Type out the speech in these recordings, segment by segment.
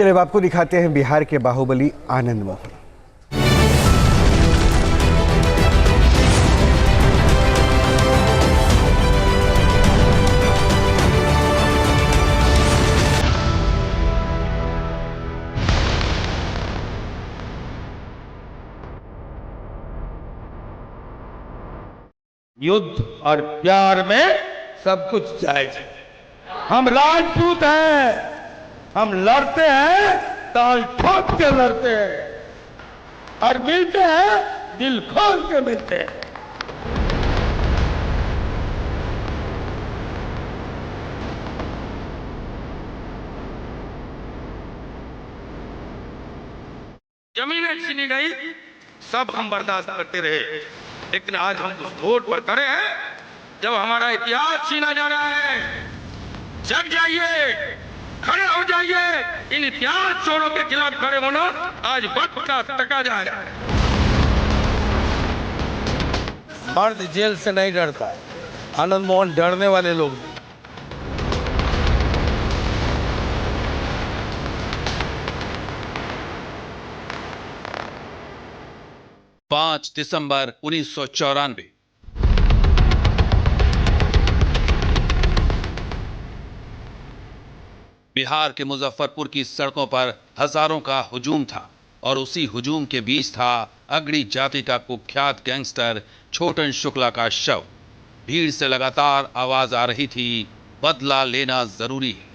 चलिए अब आपको दिखाते हैं बिहार के बाहुबली आनंद मोहन। युद्ध और प्यार में सब कुछ जायज है। हम राजपूत हैं, हम लड़ते हैं, ताल ठोक के लड़ते हैं और मिलते हैं दिल खोल के मिलते हैं। जमीनें छीनी गई, सब हम बर्दाश्त करते रहे, लेकिन आज हम उस वोट पर खड़े हैं जब हमारा इतिहास छीना जा रहा है। जग जाइए, खड़े हो जाइए। इन इतिहास चोरों के खिलाफ खड़े होना आज वक्त का तकाजा है। मर्द जेल से नहीं डरता, आनंद मोहन डरने वाले लोग नहीं। 5 दिसंबर 1994। बिहार के मुजफ्फरपुर की सड़कों पर हजारों का हुजूम था और उसी हुजूम के बीच था अगड़ी जाति का कुख्यात गैंगस्टर छोटन शुक्ला का शव। भीड़ से लगातार आवाज आ रही थी, बदला लेना जरूरी है।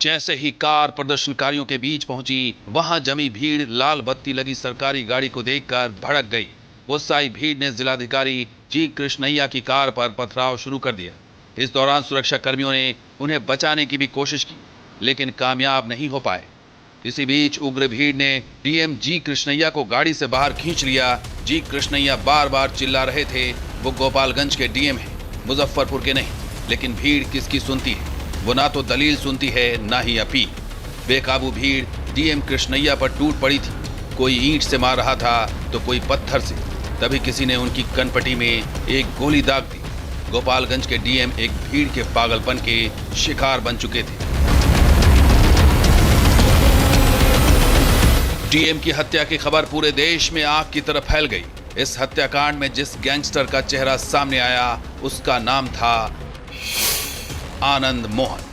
जैसे ही कार प्रदर्शनकारियों के बीच पहुंची, वहां जमी भीड़ लाल बत्ती लगी सरकारी गाड़ी को देखकर भड़क गई। गुस्साई भीड़ ने जिलाधिकारी जी कृष्णैया की कार पर पथराव शुरू कर दिया। इस दौरान सुरक्षा कर्मियों ने उन्हें बचाने की भी कोशिश की, लेकिन कामयाब नहीं हो पाए। इसी बीच उग्र भीड़ ने डीएम जी कृष्णैया को गाड़ी से बाहर खींच लिया। जी कृष्णैया बार बार चिल्ला रहे थे वो गोपालगंज के डीएम हैं, मुजफ्फरपुर के नहीं। लेकिन भीड़ किसकी सुनती है? वो ना तो दलील सुनती है, ना ही अपील। बेकाबू भीड़ डीएम कृष्णैया पर टूट पड़ी थी। कोई ईंट से मार रहा था तो कोई पत्थर से। तभी किसी ने उनकी कनपटी में एक गोली दाग दी। गोपालगंज के डीएम एक भीड़ के पागलपन के शिकार बन चुके थे। डीएम की हत्या की खबर पूरे देश में आग की तरह फैल गई। इस हत्याकांड में जिस गैंगस्टर का चेहरा सामने आया, उसका नाम था आनंद मोहन।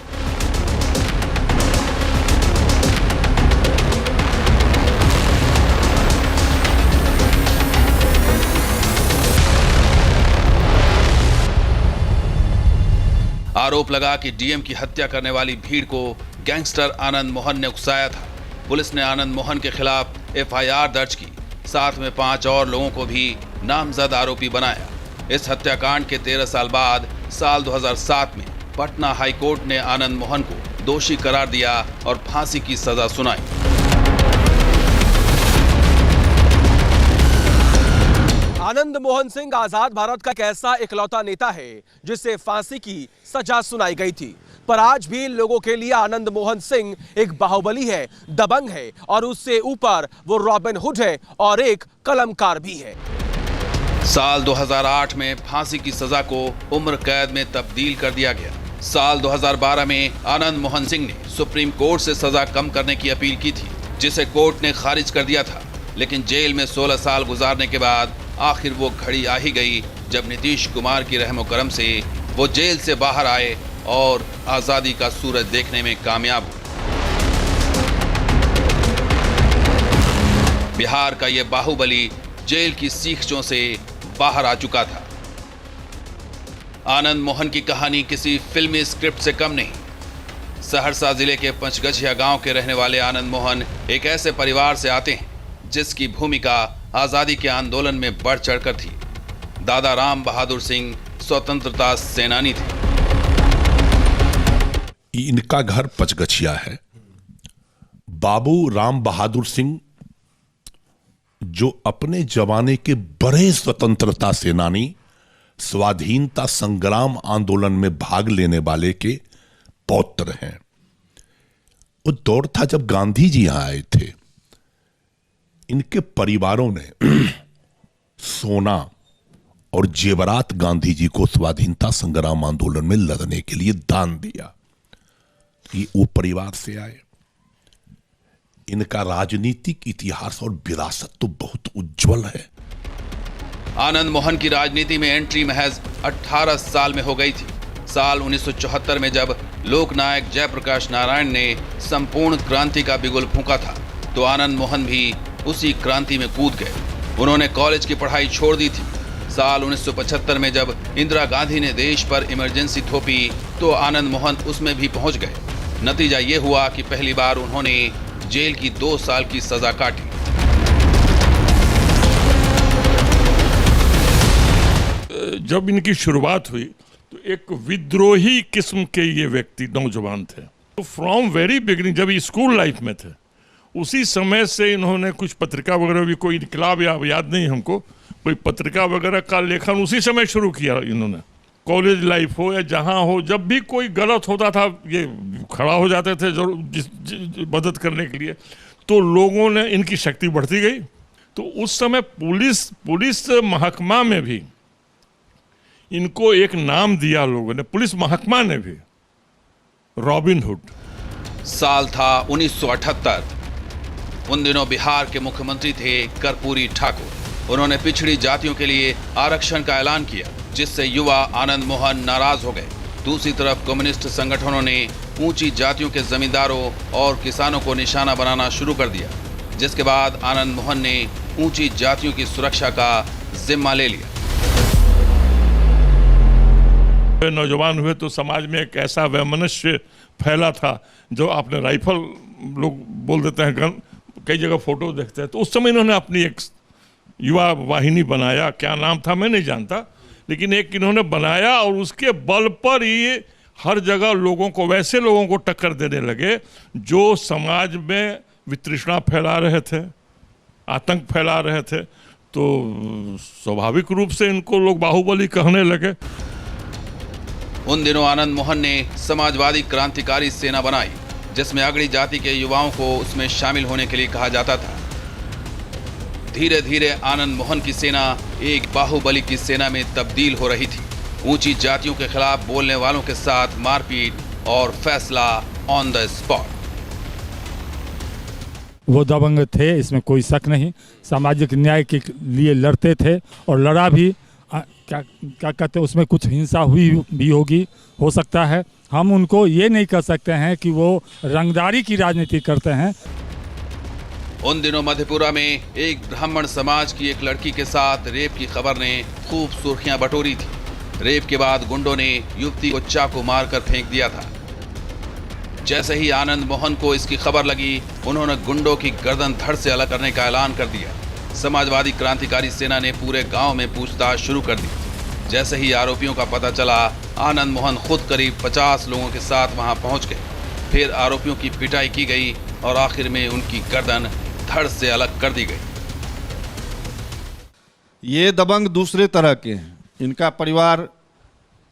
आरोप लगा कि डीएम की हत्या करने वाली भीड़ को गैंगस्टर आनंद मोहन ने उकसाया था। पुलिस ने आनंद मोहन के खिलाफ एफआईआर दर्ज की, साथ में 5 और लोगों को भी नामजद आरोपी बनाया। इस हत्याकांड के 13 साल बाद साल 2007 में पटना हाई कोर्ट ने आनंद मोहन को दोषी करार दिया और फांसी की सजा सुनाई। आनंद मोहन सिंह आजाद भारत का एक ऐसा इकलौता नेता है जिसे फांसी की सजा सुनाई गई थी, पर आज भी लोगों के लिए आनंद मोहन सिंह एक बाहुबली है, दबंग है और उससे ऊपर वो रॉबिन हुड है और एक कलमकार भी है। साल 2008 में फांसी की सजा को उम्र कैद में तब्दील कर दिया गया। साल 2012 में आनंद मोहन सिंह ने सुप्रीम कोर्ट से सजा कम करने की अपील की थी, जिसे कोर्ट ने खारिज कर दिया था। लेकिन जेल में 16 साल गुजारने के बाद आखिर वो घड़ी आ ही गई जब नीतीश कुमार की रहमो करम से वो जेल से बाहर आए और आजादी का सूरज देखने में कामयाब हुए। बिहार का ये बाहुबली जेल की सीखचों से बाहर आ चुका था। आनंद मोहन की कहानी किसी फिल्मी स्क्रिप्ट से कम नहीं। सहरसा जिले के पंचगछिया गांव के रहने वाले आनंद मोहन एक ऐसे परिवार से आते हैं जिसकी भूमिका आजादी के आंदोलन में बढ़ चढ़कर थी। दादा राम बहादुर सिंह स्वतंत्रता सेनानी थे। इनका घर पचगछिया है। बाबू राम बहादुर सिंह जो अपने जमाने के बड़े स्वतंत्रता सेनानी, स्वाधीनता संग्राम आंदोलन में भाग लेने वाले के पौत्र हैं। वो दौर था जब गांधी जी यहां आए थे। इनके परिवारों ने सोना और जेवरात गांधी जी को स्वाधीनता संग्राम आंदोलन में लड़ने के लिए दान दिया। ये वो परिवार से आए। इनका राजनीतिक इतिहास और विरासत तो बहुत उज्जवल है। आनंद मोहन की राजनीति में एंट्री महज 18 साल में हो गई थी। साल 1974 में जब लोकनायक जयप्रकाश नारायण ने संपूर्ण क्रांति का बिगुल फूंका था, तो आनंद मोहन भी उसी क्रांति में कूद गए। उन्होंने कॉलेज की पढ़ाई छोड़ दी थी। साल 1975 में जब इंदिरा गांधी ने देश पर इमरजेंसी थोपी, तो आनंद मोहन उसमें भी पहुंच गए। नतीजा ये हुआ कि पहली बार उन्होंने जेल की 2 साल की सजा काटी। जब इनकी शुरुआत हुई तो एक विद्रोही किस्म के ये व्यक्ति नौजवान थे। तो फ्रॉम वेरी बिगिनिंग, जब स्कूल लाइफ में थे, उसी समय से इन्होंने कुछ पत्रिका वगैरह भी, कोई इनकलाब याद नहीं हमको, कोई पत्रिका वगैरह का लेखन उसी समय शुरू किया इन्होंने। कॉलेज लाइफ हो या जहाँ हो, जब भी कोई गलत होता था ये खड़ा हो जाते थे मदद करने के लिए। तो लोगों ने, इनकी शक्ति बढ़ती गई। तो उस समय पुलिस महकमा में भी इनको एक नाम दिया लोगों ने, पुलिस महकमा ने भी, रॉबिन हुड। साल था 1978। उन दिनों बिहार के मुख्यमंत्री थे कर्पूरी ठाकुर। उन्होंने पिछड़ी जातियों के लिए आरक्षण का ऐलान किया, जिससे युवा आनंद मोहन नाराज हो गए। दूसरी तरफ कम्युनिस्ट संगठनों ने ऊंची जातियों के जमींदारों और किसानों को निशाना बनाना शुरू कर दिया, जिसके बाद आनंद मोहन ने ऊंची जातियों की सुरक्षा का जिम्मा ले लिया। नौजवान हुए तो समाज में एक ऐसा वैमनस्य फैला था, जो आपने राइफल, लोग बोल देते हैं गन, कई जगह फोटो देखते हैं। तो उस समय इन्होंने अपनी एक युवा वाहिनी बनाया, क्या नाम था मैं नहीं जानता, लेकिन एक इन्होंने बनाया और उसके बल पर ये हर जगह लोगों को, वैसे लोगों को टक्कर देने लगे जो समाज में वितृष्णा फैला रहे थे, आतंक फैला रहे थे। तो स्वाभाविक रूप से इनको लोग बाहुबली कहने लगे। उन दिनों आनंद मोहन ने समाजवादी क्रांतिकारी सेना बनाई, जिसमें अगड़ी जाति के युवाओं को उसमें शामिल होने के लिए कहा जाता था। धीरे धीरे आनंद मोहन की सेना एक बाहुबली की सेना में तब्दील हो रही थी। ऊंची जातियों के खिलाफ बोलने वालों के साथ मारपीट और फैसला ऑन द स्पॉट। वो दबंग थे, इसमें कोई शक नहीं। सामाजिक न्याय के लिए लड़ते थे और लड़ा भी। क्या कहते हैं, उसमें कुछ हिंसा हुई भी होगी, हो सकता है। हम उनको ये नहीं कह सकते हैं कि वो रंगदारी की राजनीति करते हैं। उन दिनों मधेपुरा में एक ब्राह्मण समाज की एक लड़की के साथ रेप की खबर ने खूब सुर्खियां बटोरी थी। रेप के बाद गुंडों ने युवती को चाकू मारकर फेंक दिया था। जैसे ही आनंद मोहन को इसकी खबर लगी, उन्होंने गुंडों की गर्दन धड़ से अलग करने का ऐलान कर दिया। समाजवादी क्रांतिकारी सेना ने पूरे गांव में पूछताछ शुरू कर दी। जैसे ही आरोपियों का पता चला, आनंद मोहन खुद करीब 50 लोगों के साथ वहां पहुंच गए। फिर आरोपियों की पिटाई की गई और आखिर में उनकी गर्दन धड़ से अलग कर दी गई। ये दबंग दूसरे तरह के हैं। इनका परिवार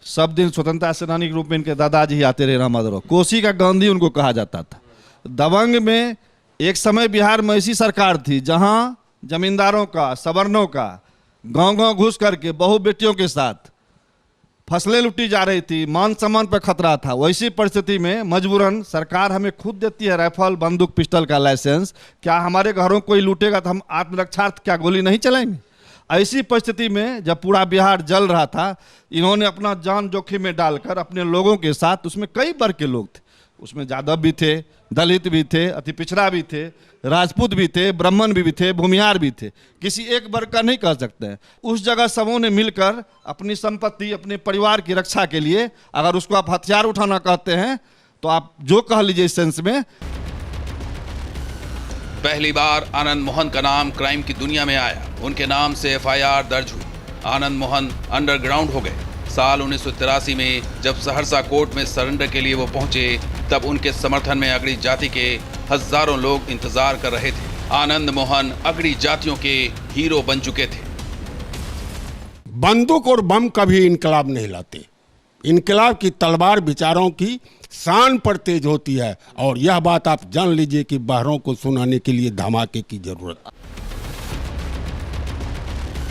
सब दिन स्वतंत्रता सेनानी के रूप में इनके दादाजी ही आते रहे, रामाधव कोसी का गांधी उनको कहा जाता था। दबंग में एक समय बिहार में ऐसी सरकार थी जहां जमींदारों का, सवर्णों का गांव-गांव घुस करके बहू बेटियों के साथ फसलें लुटी जा रही थी, मान सम्मान पर खतरा था। वैसी परिस्थिति में मजबूरन सरकार हमें खुद देती है राइफल, बंदूक, पिस्टल का लाइसेंस। क्या हमारे घरों कोई लूटेगा तो हम आत्मरक्षार्थ क्या गोली नहीं चलाएंगे? ऐसी परिस्थिति में जब पूरा बिहार जल रहा था, इन्होंने अपना जान जोखिम में डालकर अपने लोगों के साथ, उसमें कई वर्ग के लोग थे, उसमें यादव भी थे, दलित भी थे, अति पिछड़ा भी थे, राजपूत भी थे, ब्राह्मण भी थे, भूमिहार भी थे। किसी एक वर्ग का नहीं कह सकते हैं। उस जगह सबों ने मिलकर अपनी संपत्ति, अपने परिवार की रक्षा के लिए, अगर उसको आप हथियार उठाना कहते हैं तो आप जो कह लीजिए इस सेंस में। पहली बार आनंद मोहन का नाम क्राइम की दुनिया में आया। उनके नाम से FIR दर्ज हुई। आनंद मोहन अंडरग्राउंड हो गए। साल 1983 में जब सहरसा कोर्ट में सरेंडर के लिए वो पहुंचे, तब उनके समर्थन में अगड़ी जाति के हजारों लोग इंतजार कर रहे थे। आनंद मोहन अगड़ी जातियों के हीरो बन चुके थे। बंदूक और बम कभी इनकलाब नहीं लाते। इनकलाब की तलवार विचारों की शान पर तेज होती है, और यह बात आप जान लीजिए कि बहरों को सुनाने के लिए धमाके की जरूरत।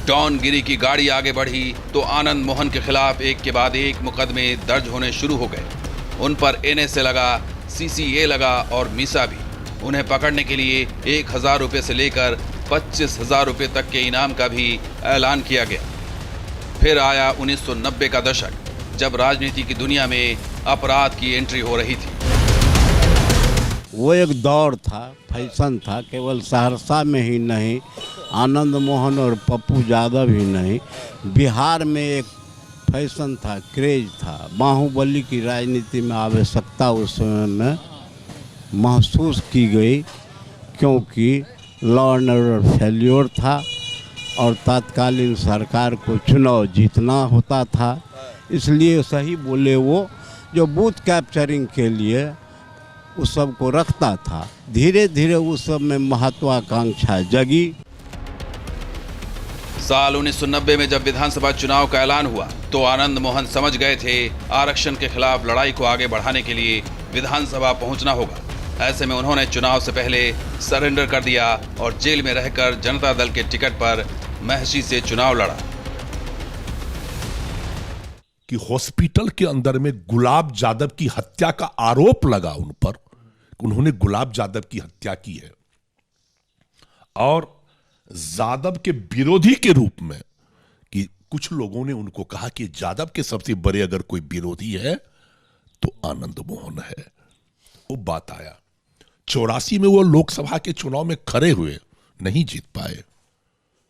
डॉनगिरी की गाड़ी आगे बढ़ी तो आनंद मोहन के खिलाफ एक के बाद एक मुकदमे दर्ज होने शुरू हो गए। उन पर NSA लगा, CCA लगा और मीसा भी। उन्हें पकड़ने के लिए 1000 रुपये से लेकर 25,000 रुपये तक के इनाम का भी ऐलान किया गया। फिर आया 1990 का दशक, जब राजनीति की दुनिया में अपराध की एंट्री हो रही थी। वो एक दौर था, फैशन था, केवल सहरसा में ही नहीं, आनंद मोहन और पप्पू यादव ही नहीं, बिहार में एक फैशन था, क्रेज था। बाहुबली की राजनीति में आवश्यकता उस समय में महसूस की गई, क्योंकि लॉ एंड ऑर्डर फेल्योर था और तत्कालीन सरकार को चुनाव जीतना होता था। इसलिए सही बोले वो, जो बूथ कैप्चरिंग के लिए उस सब को रखता था। धीरे धीरे उस सब में महत्वाकांक्षा जगी। साल 1990 में जब विधानसभा चुनाव का ऐलान हुआ तो आनंद मोहन समझ गए थे आरक्षण के खिलाफ लड़ाई को आगे बढ़ाने के लिए विधानसभा पहुंचना होगा। ऐसे में उन्होंने चुनाव से पहले सरेंडर कर दिया और जेल में रहकर जनता दल के टिकट पर महसी से चुनाव लड़ा। कि हॉस्पिटल के अंदर में गुलाब यादव की हत्या का आरोप लगा उन पर, उन्होंने गुलाब यादव की हत्या की है और यादव के विरोधी के रूप में कि कुछ लोगों ने उनको कहा कि यादव के सबसे बड़े अगर कोई विरोधी है तो आनंद मोहन है। वो बात आया 84 में वो लोकसभा के चुनाव में खड़े हुए, नहीं जीत पाए।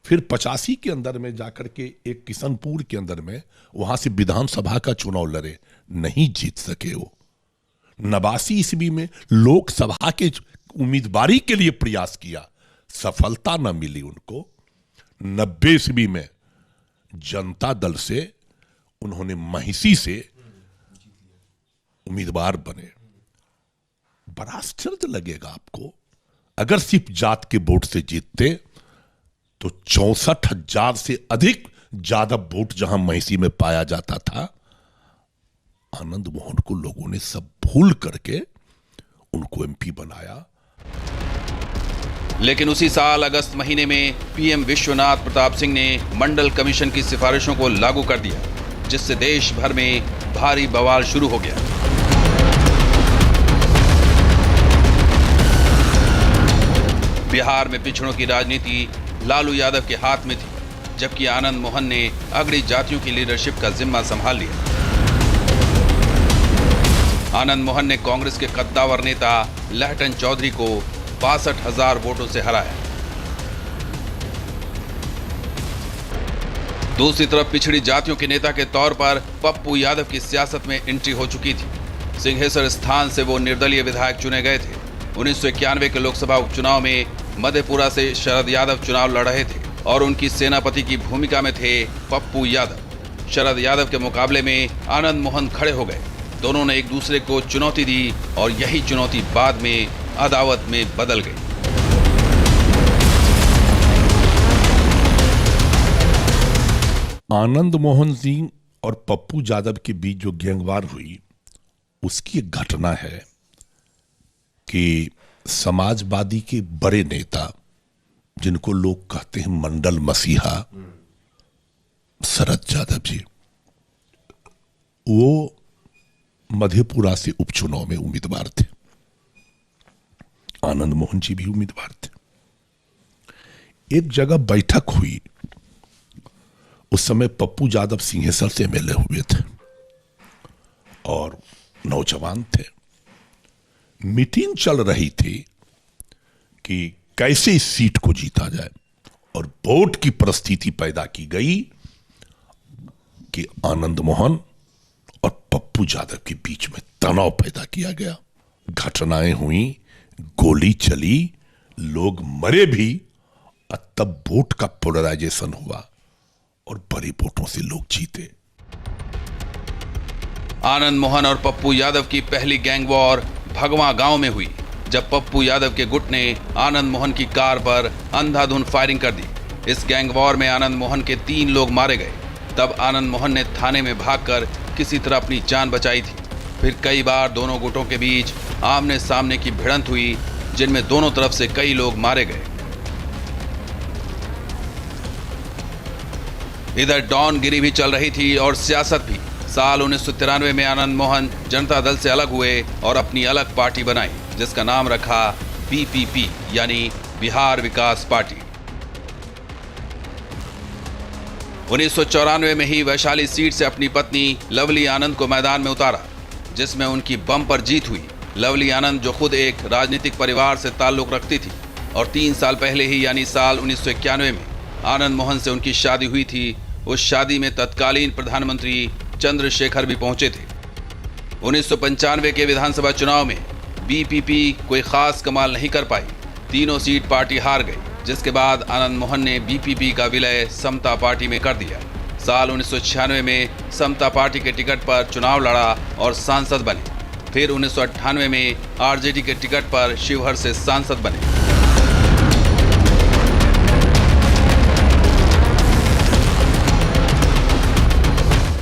फिर 85 के अंदर में जाकर के एक किशनपुर के अंदर में वहां से विधानसभा का चुनाव लड़े, नहीं जीत सके वो। 89 ईस्वी में लोकसभा के उम्मीदवारी के लिए प्रयास किया, सफलता न मिली उनको। 90 ईस्वी में जनता दल से उन्होंने महिसी से उम्मीदवार बने। बड़ा आश्चर्य लगेगा आपको, अगर सिर्फ जात के वोट से जीतते तो 64,000 से अधिक ज्यादा वोट जहां महिसी में पाया जाता था, आनंद मोहन को लोगों ने सब भूल करके उनको MP बनाया। लेकिन उसी साल अगस्त महीने में PM विश्वनाथ प्रताप सिंह ने मंडल कमीशन की सिफारिशों को लागू कर दिया, जिससे देश भर में भारी बवाल शुरू हो गया। बिहार में पिछड़ों की राजनीति लालू यादव के हाथ में थी, जबकि आनंद मोहन ने अगड़ी जातियों की लीडरशिप का जिम्मा संभाल लिया। आनंद मोहन ने कांग्रेस के कद्दावर नेता लहटन चौधरी को 62,000 वोटों से हराया। दूसरी तरफ पिछड़ी जातियों के नेता के तौर पर पप्पू यादव की सियासत में एंट्री हो चुकी थी। सिंहेश्वर स्थान से वो निर्दलीय विधायक चुने गए थे। 1991 के लोकसभा उपचुनाव में मधेपुरा से शरद यादव चुनाव लड़ रहे थे और उनकी सेनापति की भूमिका में थे पप्पू यादव। शरद यादव के मुकाबले में आनंद मोहन खड़े हो गए। दोनों ने एक दूसरे को चुनौती दी और यही चुनौती बाद में अदावत में बदल गई। आनंद मोहन सिंह और पप्पू यादव के बीच जो गैंगवार हुई, उसकी एक घटना है कि समाजवादी के बड़े नेता, जिनको लोग कहते हैं मंडल मसीहा, शरद यादव जी, वो मधेपुरा से उपचुनाव में उम्मीदवार थे। आनंद मोहन जी भी उम्मीदवार थे। एक जगह बैठक हुई, उस समय पप्पू यादव सिंहेश्वर से MLA हुए थे और नौजवान थे। मीटिंग चल रही थी कि कैसे इस सीट को जीता जाए और वोट की परिस्थिति पैदा की गई कि आनंद मोहन और पप्पू यादव के बीच में तनाव पैदा किया गया। घटनाएं हुई, गोली चली, लोग मरे भी और तब वोट का पोलराइजेशन हुआ और बड़े वोटों से लोग जीते। आनंद मोहन और पप्पू यादव की पहली गैंग वॉर भगवा गांव में हुई, जब पप्पू यादव के गुट ने आनंद मोहन की कार पर अंधाधुंध फायरिंग कर दी। इस गैंग वॉर में आनंद मोहन के 3 लोग मारे गए। तब आनंद मोहन ने थाने में भागकर किसी तरह अपनी जान बचाई थी। फिर कई बार दोनों गुटों के बीच आमने सामने की भिड़ंत हुई, जिनमें दोनों तरफ से कई लोग मारे गए। इधर डॉनगिरी भी चल रही थी और सियासत भी। साल 1993 में आनंद मोहन जनता दल से अलग हुए और अपनी अलग पार्टी बनाई, जिसका नाम रखा BPP यानी बिहार विकास पार्टी। 1994 में ही वैशाली सीट से अपनी पत्नी लवली आनंद को मैदान में उतारा, जिसमें उनकी बम्पर जीत हुई। लवली आनंद जो खुद एक राजनीतिक परिवार से ताल्लुक रखती थी और 3 साल पहले ही यानी साल 1991 में आनंद मोहन से उनकी शादी हुई थी। उस शादी में तत्कालीन प्रधानमंत्री चंद्रशेखर भी पहुंचे थे। 1995 के विधानसभा चुनाव में BPP कोई खास कमाल नहीं कर पाई, तीनों सीट पार्टी हार गई, जिसके बाद आनंद मोहन ने BPP का विलय समता पार्टी में कर दिया। साल 1996 में समता पार्टी के टिकट पर चुनाव लड़ा और सांसद बने। फिर 1998 में RJD के टिकट पर शिवहर से सांसद बने।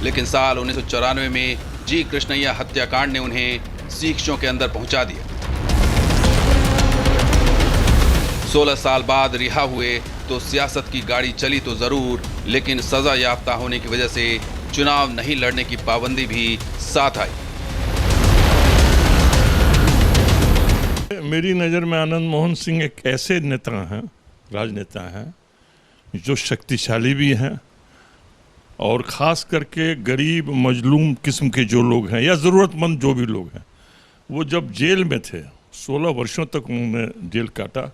लेकिन साल 1994 में जी कृष्णैया हत्याकांड ने उन्हें सीखों के अंदर पहुंचा दिया। 16 साल बाद रिहा हुए तो सियासत की गाड़ी चली तो जरूर, लेकिन सजा याफ्ता होने की वजह से चुनाव नहीं लड़ने की पाबंदी भी साथ आई। मेरी नज़र में आनंद मोहन सिंह एक ऐसे नेता हैं, राजनेता हैं, जो शक्तिशाली भी हैं और ख़ास करके गरीब मजलूम किस्म के जो लोग हैं या ज़रूरतमंद जो भी लोग हैं, वो जब जेल में थे, 16 वर्षों तक उन्होंने जेल काटा,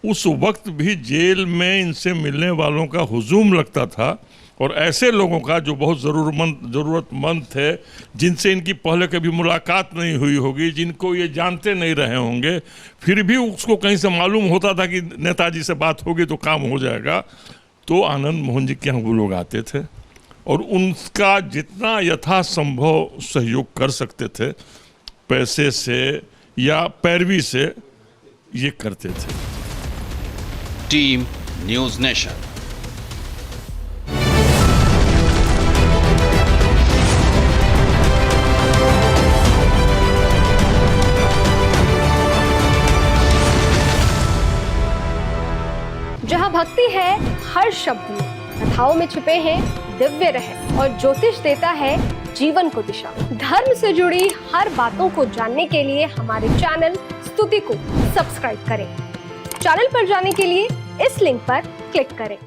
उस वक्त भी जेल में इनसे मिलने वालों का हुजूम लगता था और ऐसे लोगों का जो बहुत ज़रूरतमंद थे, जिनसे इनकी पहले कभी मुलाकात नहीं हुई होगी, जिनको ये जानते नहीं रहे होंगे, फिर भी उसको कहीं से मालूम होता था कि नेताजी से बात होगी तो काम हो जाएगा, तो आनंद मोहन जी के यहाँ वो लोग आते थे और उनका जितना यथासंभव सहयोग कर सकते थे, पैसे से या पैरवी से, ये करते थे। Team news nation. जहाँ भक्ति है हर शब्द में, कथाओं में छुपे हैं दिव्य रहस्य और ज्योतिष देता है जीवन को दिशा। धर्म से जुड़ी हर बातों को जानने के लिए हमारे चैनल स्तुति को सब्सक्राइब करें। चैनल पर जाने के लिए इस लिंक पर क्लिक करें।